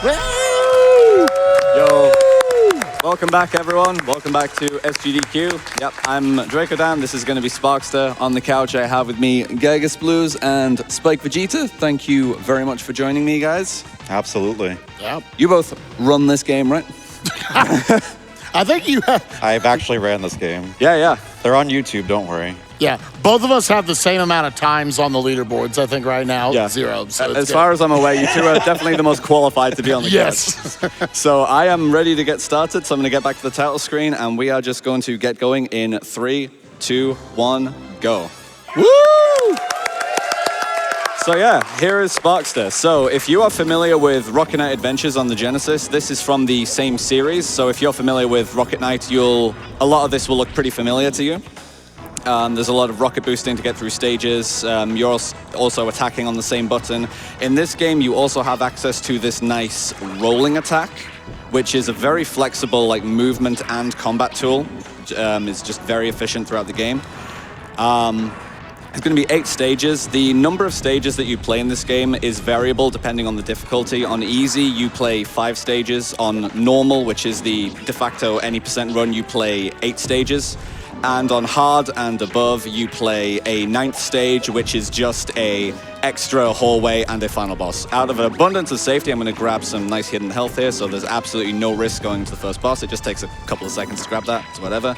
Woo! Yo, welcome back everyone. Welcome back to SGDQ. Yep, I'm Drakodan. This is going to be Sparkster. On the couch I have with me giygasblues and spikevegeta. Thank you very much for joining me, guys. Absolutely. Yep. You both run this game, right? I think you have. I've actually ran this game. Yeah. They're on YouTube, don't worry. Yeah, both of us have the same amount of times on the leaderboards, I think, right now. Yeah. 0. So as far as I'm aware, you two are definitely the most qualified to be on the yes. couch. So I am ready to get started. So I'm going to get back to the title screen, and we are just going to get going in 3, 2, 1, go. Woo! So yeah, here is Sparkster. So if you are familiar with Rocket Knight Adventures on the Genesis, this is from the same series. So if you're familiar with Rocket Knight, a lot of this will look pretty familiar to you. There's a lot of rocket boosting to get through stages. You're also attacking on the same button. In this game, you also have access to this nice rolling attack, which is a very flexible movement and combat tool. It's just very efficient throughout the game. It's going to be 8 stages. The number of stages that you play in this game is variable depending on the difficulty. On easy, you play 5 stages. On normal, which is the de facto any % run, you play 8 stages. And on hard and above, you play a 9th stage, which is just a extra hallway and a final boss. Out of an abundance of safety, I'm going to grab some nice hidden health here, so there's absolutely no risk going to the first boss. It just takes a couple of seconds to grab that, so whatever.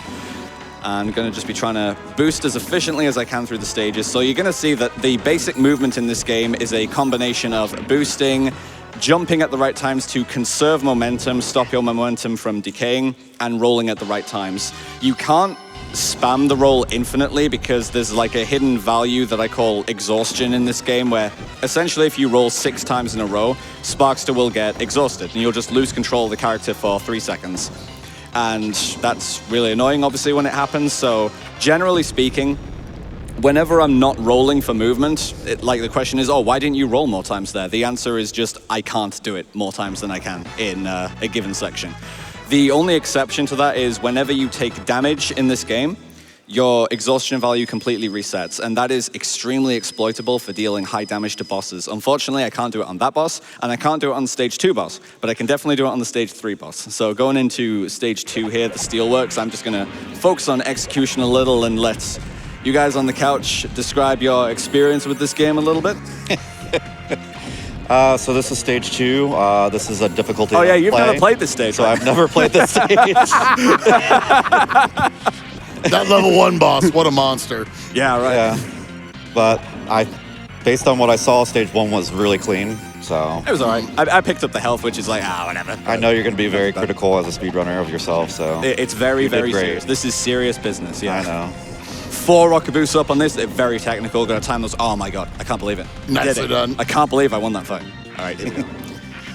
I'm going to just be trying to boost as efficiently as I can through the stages. So you're going to see that the basic movement in this game is a combination of boosting, jumping at the right times to conserve momentum, stop your momentum from decaying, and rolling at the right times. You can't spam the roll infinitely because there's a hidden value that I call exhaustion in this game, where essentially if you roll 6 times in a row, Sparkster will get exhausted and you'll just lose control of the character for 3 seconds. And that's really annoying, obviously, when it happens. So generally speaking, whenever I'm not rolling for movement, the question is, why didn't you roll more times there? The answer is just, I can't do it more times than I can in a given section. The only exception to that is whenever you take damage in this game, your exhaustion value completely resets, and that is extremely exploitable for dealing high damage to bosses. Unfortunately, I can't do it on that boss, and I can't do it on the stage 2 boss, but I can definitely do it on the stage 3 boss. So going into stage 2 here, the Steelworks, I'm just gonna focus on execution a little and let you guys on the couch describe your experience with this game a little bit. So this is stage 2. This is a difficulty. Oh yeah, you've never played this stage. So I've never played this stage. That level 1 boss, what a monster. Yeah, right. Yeah. But based on what I saw, stage 1 was really clean. So It was alright. I picked up the health, which is whatever. I know you're going to be very critical as a speedrunner of yourself. So It's very, very great. serious. This is serious business. Yeah. I know. 4 rocket boosts up on this. They're very technical. Gonna time those. Oh my god, I can't believe it. Nicely done. I can't believe I won that fight. All right, here we go.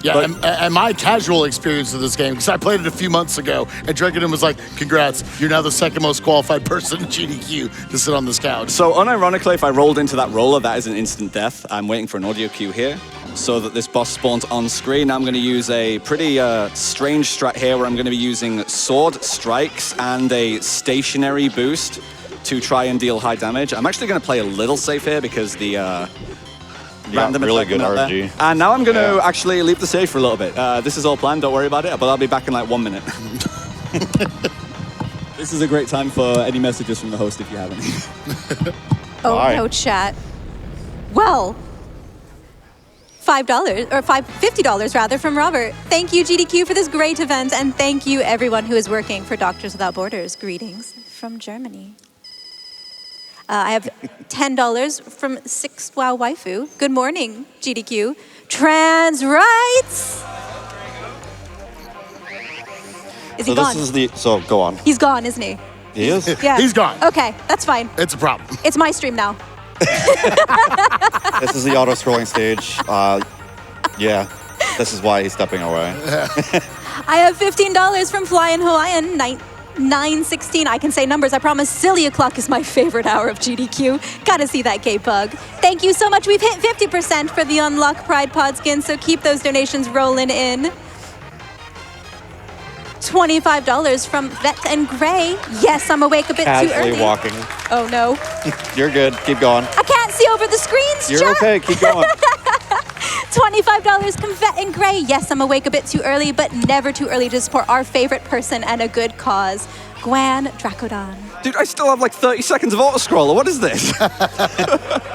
Yeah, and my casual experience of this game, because I played it a few months ago, and Drakodan was like, congrats, you're now the 2nd most qualified person in GDQ to sit on this couch. So unironically, if I rolled into that roller, that is an instant death. I'm waiting for an audio cue here so that this boss spawns on screen. I'm going to use a pretty strange strat here where I'm going to be using sword strikes and a stationary boost to try and deal high damage. I'm actually going to play a little safe here because the random really attack good RG. there. And now I'm going to actually leave the stage for a little bit. This is all planned, don't worry about it, but I'll be back in 1 minute. This is a great time for any messages from the host if you have any. No, chat. Well, $5 or $50 rather from Robert. Thank you, GDQ, for this great event, and thank you everyone who is working for Doctors Without Borders. Greetings from Germany. I have $10 from 6Wow Waifu. Good morning, GDQ. Trans rights. Is he gone? So go on. He's gone, isn't he? He is? Yeah. He's gone. Okay, that's fine. It's a problem. It's my stream now. This is the auto-scrolling stage. Yeah, this is why he's stepping away. I have $15 from Flying Hawaiian 916. I can say numbers, I promise. Silly o'clock is my favorite hour of GDQ. Gotta see that gay pug. Thank you so much. We've hit 50% for the Unlock Pride Pod skin, so keep those donations rolling in. $25 from Vet and Gray. Yes, I'm awake a bit too Casually early. walking. Oh no. You're good. Keep going. I can't see over the screens, You're chat. okay. Keep going. $25 Convet and Gray. Yes, I'm awake a bit too early, but never too early to support our favorite person and a good cause. Gwan Drakodan. Dude, I still have like 30 seconds of auto-scroller. What is this?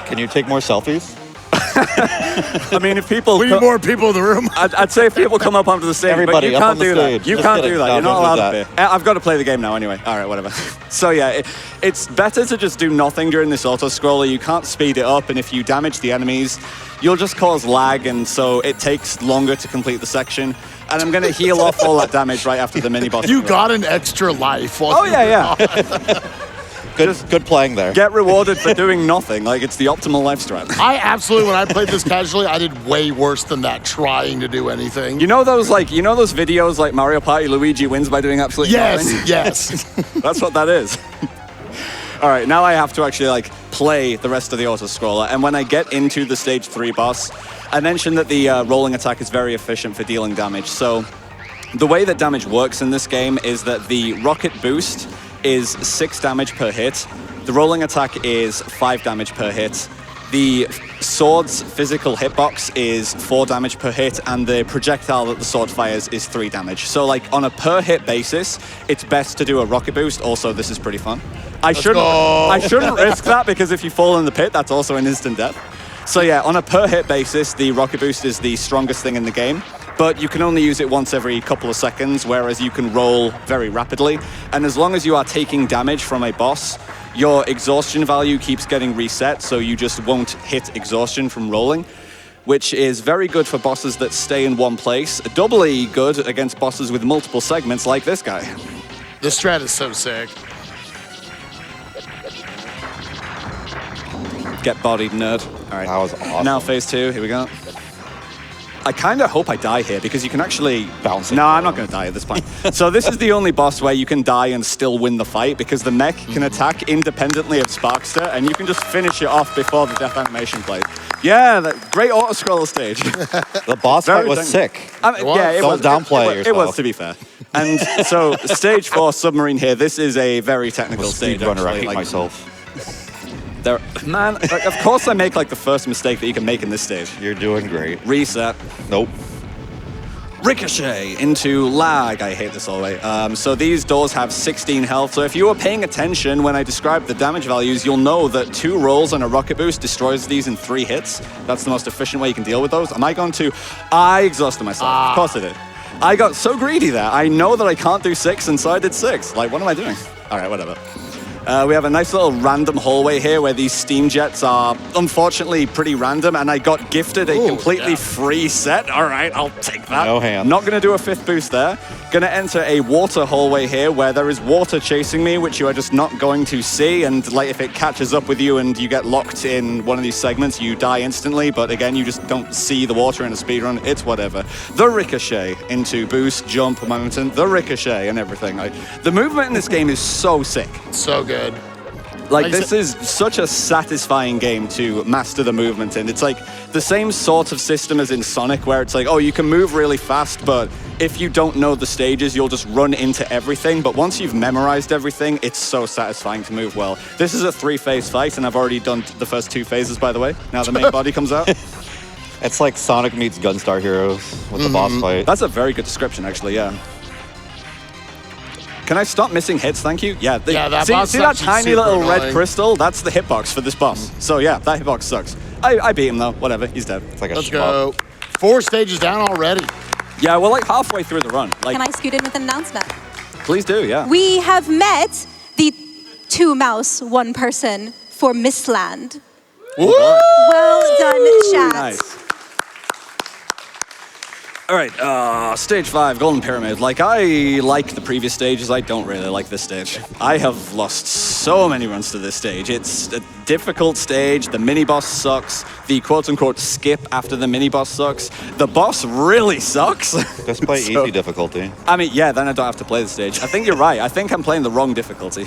Can you take more selfies? I mean, if people... We need more people in the room. I'd say if people come up onto the stage, Everybody but you up can't on the do stage. that. You Just can't kidding. do that. No, You're not don't do allowed that. up here. I've got to play the game now anyway. All right, whatever. So yeah, it's better to just do nothing during this auto-scroller. You can't speed it up, and if you damage the enemies, you'll just cause lag, and so it takes longer to complete the section. And I'm going to heal off all that damage right after the mini-boss. You got an extra life. Oh, yeah. Good playing there. Get rewarded for doing nothing. Like, it's the optimal life strat. I absolutely, when I played this casually, I did way worse than that trying to do anything. You know those videos like Mario Party, Luigi wins by doing absolutely nothing? Yes. That's what that is. All right, now I have to actually like play the rest of the auto-scroller. And when I get into the stage 3 boss, I mentioned that the rolling attack is very efficient for dealing damage. So the way that damage works in this game is that the rocket boost is 6 damage per hit. The rolling attack is 5 damage per hit. The sword's physical hitbox is 4 damage per hit, and the projectile that the sword fires is 3 damage. So like on a per hit basis, it's best to do a rocket boost. Also, this is pretty fun. I shouldn't risk that, because if you fall in the pit, that's also an instant death. So yeah, on a per hit basis, the rocket boost is the strongest thing in the game, but you can only use it once every couple of seconds, whereas you can roll very rapidly. And as long as you are taking damage from a boss, your exhaustion value keeps getting reset, so you just won't hit exhaustion from rolling, which is very good for bosses that stay in one place, doubly good against bosses with multiple segments like this guy. This strat is so sick. Get bodied, nerd. All right. That was awesome. Now phase 2, here we go. I kind of hope I die here, because you can actually... Bounce it. No, I'm not going to die at this point. So this is the only boss where you can die and still win the fight, because the mech can attack independently of Sparkster, and you can just finish it off before the death animation plays. Yeah, that great auto-scroller stage. The boss fight was sick. Yeah, Don't downplay it was, yourself. to be fair. And so stage 4, submarine here, this is a very technical stage, Speedrunner, I actually. hate Like, myself. Man, like, of course I make like the first mistake that you can make in this stage. You're doing great. Reset. Nope. Ricochet into lag. I hate this all the way. So these doors have 16 health. So if you were paying attention when I described the damage values, you'll know that 2 rolls and a rocket boost destroys these in 3 hits. That's the most efficient way you can deal with those. Am I going to? I exhausted myself. Of course I did. I got so greedy there. I know that I can't do 6, and so I did 6. Like, what am I doing? All right, whatever. We have a nice little random hallway here where these steam jets are unfortunately pretty random, and I got gifted a completely free set. All right, I'll take that. No hands. Not going to do a 5th boost there. Going to enter a water hallway here where there is water chasing me, which you are just not going to see. And like if it catches up with you and you get locked in one of these segments, you die instantly. But again, you just don't see the water in a speedrun. It's whatever. The Ricochet into boost, jump, mountain, the Ricochet and everything. Like, the movement in this game is so sick. So good. Like, this is such a satisfying game to master the movement in. It's like the same sort of system as in Sonic, where it's like, oh, you can move really fast, but if you don't know the stages, you'll just run into everything. But once you've memorized everything, it's so satisfying to move well. This is a 3-phase fight, and I've already done the first 2 phases, by the way. Now the main body comes out. It's like Sonic meets Gunstar Heroes with the boss fight. That's a very good description, actually, yeah. Can I stop missing hits, thank you? Yeah, that see, boss see that actually tiny super little red annoying. crystal? That's the hitbox for this boss. So yeah, that hitbox sucks. I beat him though, whatever, he's dead. It's like a Let's shmup. go. 4 stages down already. Yeah, we're like halfway through the run. Like, Can I scoot in with an announcement? please do, yeah. We have met the 2 mouse, 1 person for Missland. Woo! Well done, chat. Nice. All right, stage 5, Golden Pyramid. Like, I like the previous stages. I don't really like this stage. I have lost so many runs to this stage. It's a difficult stage. The mini-boss sucks. The quote-unquote skip after the mini-boss sucks. The boss really sucks. Just play easy difficulty. I mean, yeah, then I don't have to play the stage. I think you're right. I think I'm playing the wrong difficulty.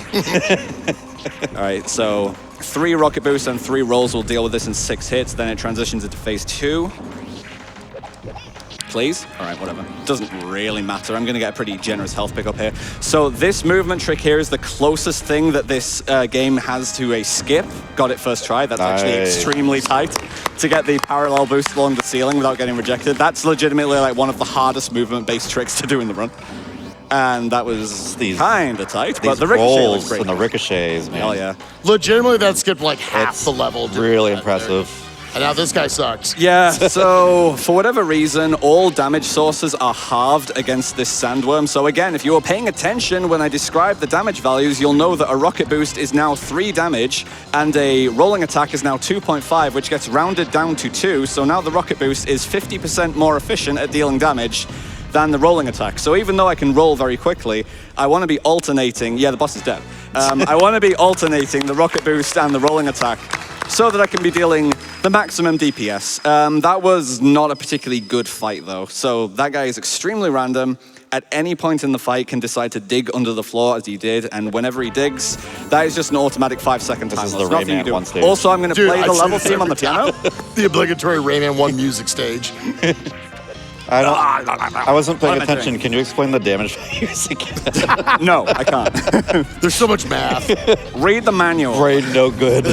All right, so 3 rocket boosts and 3 rolls will deal with this in 6 hits. Then it transitions into phase 2. Please? All right, whatever. Doesn't really matter. I'm going to get a pretty generous health pickup here. So this movement trick here is the closest thing that this game has to a skip. Got it first try. That's actually extremely tight. to get the parallel boost along the ceiling without getting rejected. That's legitimately like one of the hardest movement-based tricks to do in the run. And that was kind of tight, but the ricochet was great. And the ricochets, man. Hell yeah. Legitimately, that skipped like half the level. Really impressive. And now this guy sucks. Yeah, so for whatever reason, all damage sources are halved against this sandworm. So again, if you were paying attention when I described the damage values, you'll know that a rocket boost is now 3 damage and a rolling attack is now 2.5, which gets rounded down to 2. So now the rocket boost is 50% more efficient at dealing damage than the rolling attack. So even though I can roll very quickly, I want to be alternating. Yeah, the boss is dead. I want to be alternating the rocket boost and the rolling attack so that I can be dealing the maximum DPS. That was not a particularly good fight, though. So that guy is extremely random. At any point in the fight, can decide to dig under the floor as he did, and whenever he digs, that is just an automatic 5-second time. This is the Rayman 1 stage. Also, I'm going to play the level theme on the piano. The obligatory Rayman 1 music stage. I wasn't paying attention. Can you explain the damage values again? No, I can't. There's so much math. Read the manual. Brain no good.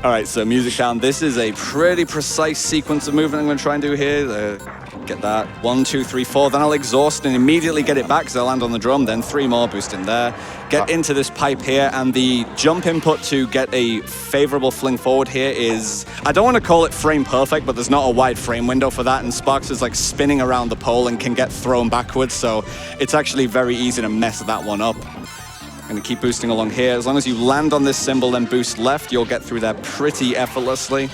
All right, so music down. This is a pretty precise sequence of movement I'm going to try and do here. Get that. 1, 2, 3, 4. Then I'll exhaust and immediately get it back because I land on the drum. Then 3 more, boost in there. Get into this pipe here, and the jump input to get a favorable fling forward here is, I don't want to call it frame perfect, but there's not a wide frame window for that, and Sparks is like spinning around the pole and can get thrown backwards, so it's actually very easy to mess that one up. I'm going to keep boosting along here. As long as you land on this symbol and boost left, you'll get through there pretty effortlessly.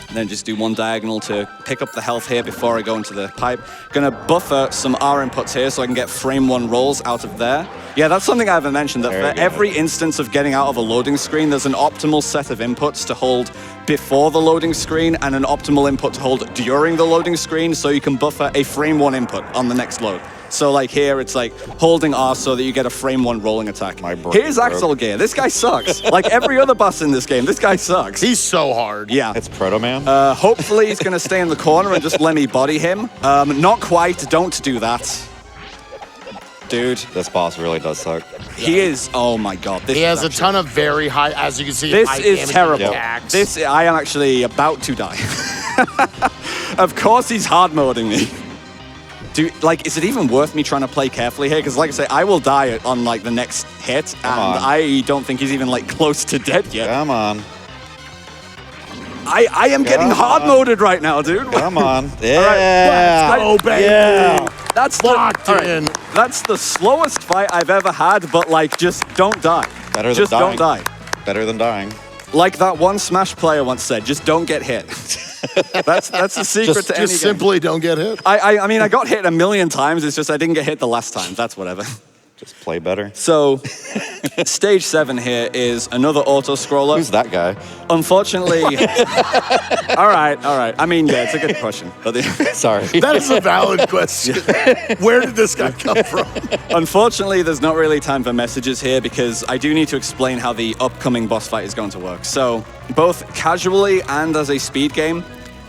And then just do 1 diagonal to pick up the health here before I go into the pipe. Gonna buffer some R inputs here so I can get frame 1 rolls out of there. Yeah, that's something I haven't mentioned, that for every instance of getting out of a loading screen, there's an optimal set of inputs to hold before the loading screen and an optimal input to hold during the loading screen, so you can buffer a frame 1 input on the next load. So like here, it's like holding R so that you get a frame 1 rolling attack. Here's Axel Gear. This guy sucks. Like every other boss in this game, this guy sucks. He's so hard. Yeah. It's Proto Man. Hopefully he's going to stay in the corner and just let me body him. Not quite. Don't do that. Dude. This boss really does suck. He is. Oh my god. He has a ton of very high, as you can see, this high is damage terrible. attacks. This, I am actually about to die. Of course he's hard moding me. Like, is it even worth me trying to play carefully here? Because, like I say, I will die on, like, the next hit, and I don't think he's even, like, close to dead yet. Come on. I am getting hard-moded right now, dude. Come on. Yeah. Oh, baby. Yeah. That's locked in. That's the slowest fight I've ever had, but, like, just don't die. Better than just dying. don't die. Better than dying. Like that one Smash player once said, just don't get hit. That's the secret to any game. Just simply don't get hit. I mean, I got hit a million times. It's just I didn't get hit the last time. That's whatever. Just play better. So, stage 7 here is another auto-scroller. Who's that guy? Unfortunately... all right. I mean, yeah, it's a good question. But Sorry. That is a valid question. Where did this guy come from? Unfortunately, there's not really time for messages here because I do need to explain how the upcoming boss fight is going to work. So, both casually and as a speed game,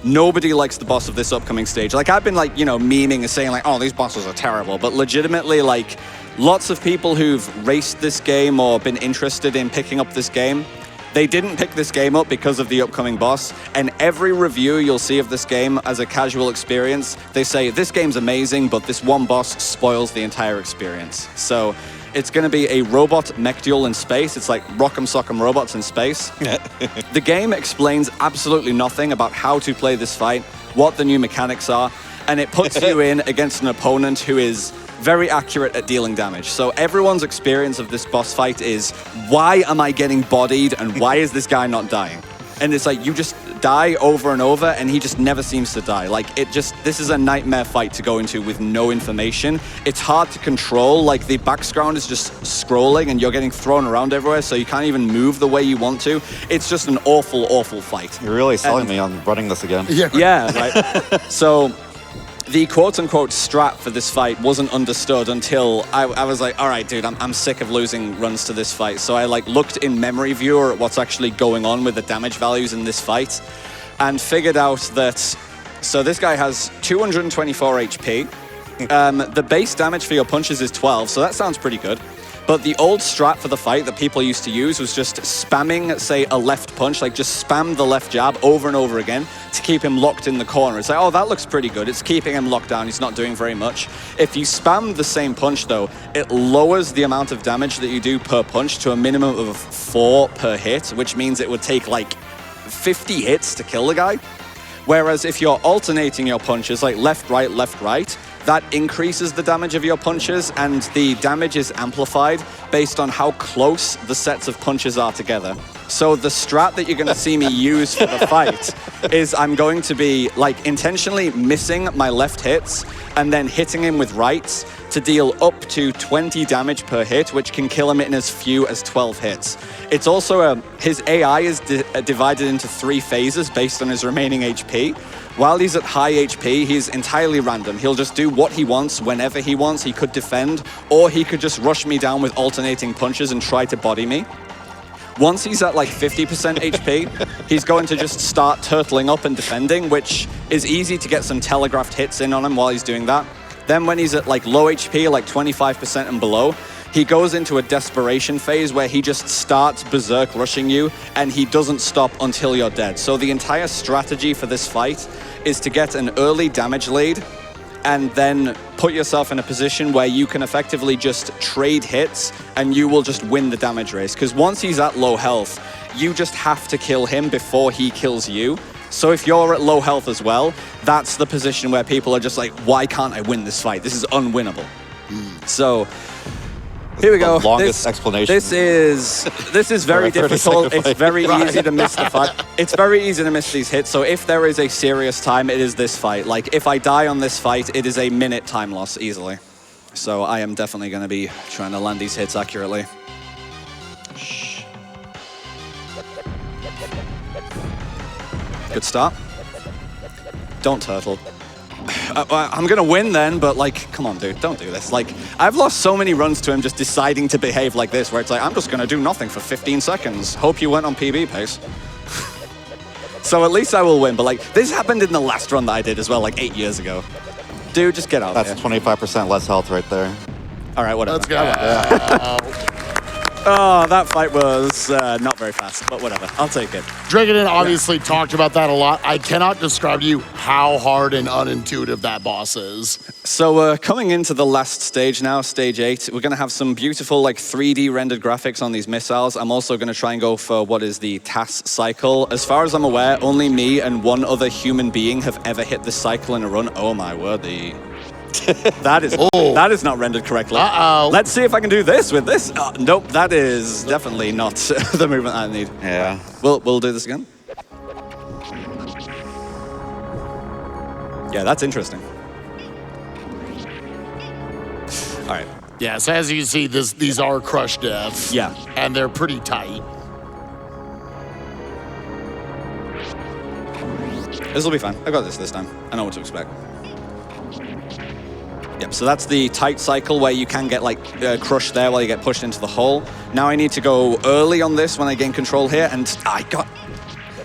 nobody likes the boss of this upcoming stage. Like, I've been, like, you know, memeing and saying, like, oh, these bosses are terrible. But legitimately, like, lots of people who've raced this game or been interested in picking up this game, they didn't pick this game up because of the upcoming boss. And every review you'll see of this game as a casual experience, they say, this game's amazing, but this one boss spoils the entire experience. So it's going to be a robot mech duel in space. It's like Rock'em Sock'em robots in space. The game explains absolutely nothing about how to play this fight, what the new mechanics are, and it puts you in against an opponent who is very accurate at dealing damage. So everyone's experience of this boss fight is, why am I getting bodied and why is this guy not dying? And it's like, you just die over and over and he just never seems to die. Like, this is a nightmare fight to go into with no information. It's hard to control. Like, the background is just scrolling and you're getting thrown around everywhere, so you can't even move the way you want to. It's just an awful, awful fight. You're really selling me on running this again. Yeah, right. So the quote-unquote strat for this fight wasn't understood until I was like, all right, dude, I'm sick of losing runs to this fight. So I like looked in memory viewer at what's actually going on with the damage values in this fight and figured out that, so this guy has 224 HP. The base damage for your punches is 12, so that sounds pretty good. But the old strat for the fight that people used to use was just spamming, say, a left punch, like just spam the left jab over and over again to keep him locked in the corner. It's like, oh, that looks pretty good. It's keeping him locked down. He's not doing very much. If you spam the same punch, though, it lowers the amount of damage that you do per punch to a minimum of 4 per hit, which means it would take like 50 hits to kill the guy. Whereas if you're alternating your punches, like left, right, that increases the damage of your punches, and the damage is amplified based on how close the sets of punches are together. So the strat that you're going to see me use for the fight is I'm going to be like intentionally missing my left hits and then hitting him with rights to deal up to 20 damage per hit, which can kill him in as few as 12 hits. It's also his AI is divided into 3 phases based on his remaining HP. While he's at high HP, he's entirely random. He'll just do what he wants whenever he wants. He could defend, or he could just rush me down with alternating punches and try to body me. Once he's at like 50% HP, he's going to just start turtling up and defending, which is easy to get some telegraphed hits in on him while he's doing that. Then when he's at like low HP, like 25% and below, he goes into a desperation phase where he just starts berserk rushing you, and he doesn't stop until you're dead. So the entire strategy for this fight is to get an early damage lead and then put yourself in a position where you can effectively just trade hits and you will just win the damage race. Because once he's at low health, you just have to kill him before he kills you. So if you're at low health as well, that's the position where people are just like, why can't I win this fight? This is unwinnable. So here we go. The longest explanation. This is very difficult. It's very easy to miss the fight. It's very easy to miss these hits. So if there is a serious time, it is this fight. Like if I die on this fight, it is a minute time loss easily. So I am definitely going to be trying to land these hits accurately. Good start. Don't turtle. I'm gonna win then, but like, come on, dude, don't do this. Like, I've lost so many runs to him just deciding to behave like this, where it's like, I'm just gonna do nothing for 15 seconds. Hope you went on PB pace. So at least I will win, but like, this happened in the last run that I did as well, like 8 years ago. Dude, just get out of here. That's 25% less health right there. All right, whatever. Let's go. Oh, that fight was not very fast, but whatever. I'll take it. Drakodan obviously talked about that a lot. I cannot describe to you how hard and unintuitive that boss is. So coming into the last stage now, stage 8, we're going to have some beautiful like 3D rendered graphics on these missiles. I'm also going to try and go for what is the TAS cycle. As far as I'm aware, only me and one other human being have ever hit this cycle in a run. Oh my word, that is not rendered correctly. Uh-oh. Let's see if I can do this with this. Nope, that is definitely not the movement I need. Yeah. We'll do this again. Yeah, that's interesting. All right. Yeah, so as you can see, these are crush devs. Yeah. And they're pretty tight. This will be fine. I got this time. I know what to expect. Yep, so that's the tight cycle where you can get like crushed there while you get pushed into the hole. Now I need to go early on this when I gain control here, and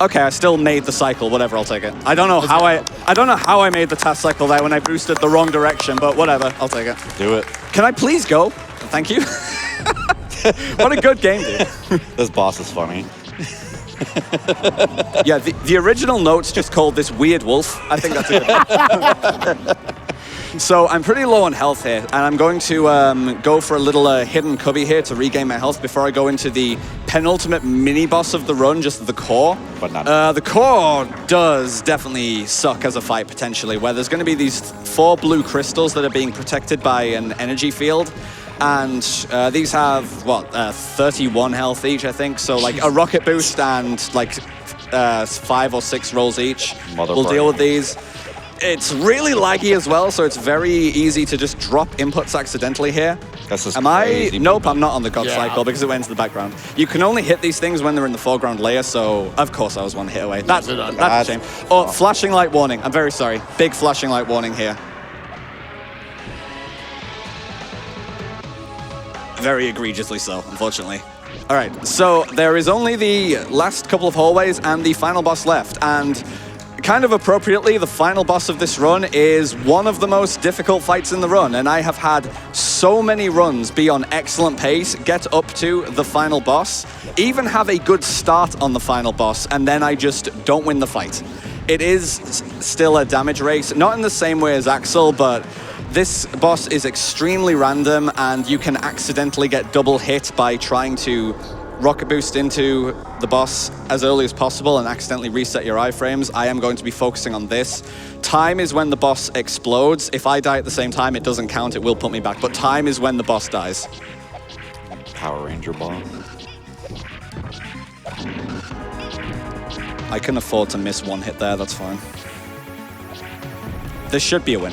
okay, I still made the cycle, whatever, I'll take it. I don't know how I made the TAS cycle there when I boosted the wrong direction, but whatever, I'll take it. Do it. Can I please go? Thank you. What a good game, dude. This boss is funny. Yeah, the original notes just called this Weird Wolf. I think that's a good one. So I'm pretty low on health here, and I'm going to go for a little hidden cubby here to regain my health before I go into the penultimate mini-boss of the run, just the core. But not. The core does definitely suck as a fight, potentially, where there's going to be these 4 blue crystals that are being protected by an energy field. And these have, what, 31 health each, I think. So, like, a rocket boost and, like, 5 or 6 rolls each will deal with these. It's really laggy as well, so it's very easy to just drop inputs accidentally here. This is Am I? crazy. Nope, I'm not on the God cycle because it went into the background. You can only hit these things when they're in the foreground layer, so of course I was 1 hit away. That's a shame. Oh, flashing light warning. I'm very sorry. Big flashing light warning here. Very egregiously so, unfortunately. All right, so there is only the last couple of hallways and the final boss left, and kind of appropriately, the final boss of this run is one of the most difficult fights in the run, and I have had so many runs be on excellent pace, get up to the final boss, even have a good start on the final boss, and then I just don't win the fight. It is still a damage race, not in the same way as Axel, but this boss is extremely random, and you can accidentally get double hit by trying to rocket boost into the boss as early as possible and accidentally reset your iframes. I am going to be focusing on this. Time is when the boss explodes. If I die at the same time, it doesn't count, it will put me back, but time is when the boss dies. Power Ranger boss. I can afford to miss one hit there, that's fine. This should be a win.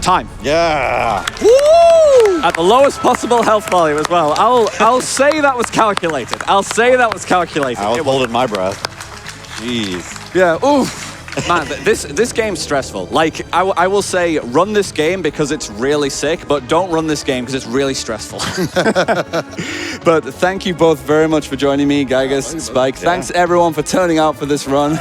Time. Yeah. Woo! At the lowest possible health value as well. I'll say that was calculated. I'll say that was calculated. I was holding my breath. Jeez. Yeah. Oof. Man, this game's stressful. Like, I will say, run this game because it's really sick, but don't run this game because it's really stressful. But thank you both very much for joining me, Gigas, Spike. Yeah. Thanks everyone for turning out for this run.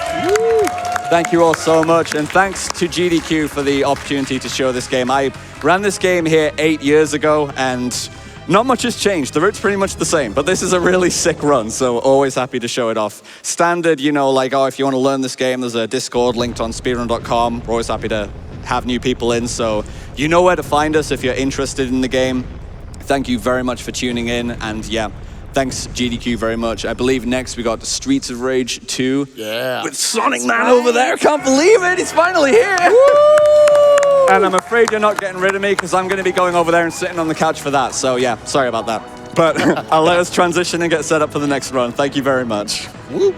Thank you all so much, and thanks to GDQ for the opportunity to show this game. I ran this game here 8 years ago, and not much has changed. The route's pretty much the same, but this is a really sick run, so always happy to show it off. Standard, you know, like, oh, if you want to learn this game, there's a Discord linked on speedrun.com. We're always happy to have new people in, so you know where to find us if you're interested in the game. Thank you very much for tuning in, and yeah, thanks, GDQ, very much. I believe next we got Streets of Rage 2. Yeah. With Sonic Man over there. Can't believe it. He's finally here. And I'm afraid you're not getting rid of me because I'm going to be going over there and sitting on the couch for that. So yeah, sorry about that. But I'll let us transition and get set up for the next run. Thank you very much. Woo.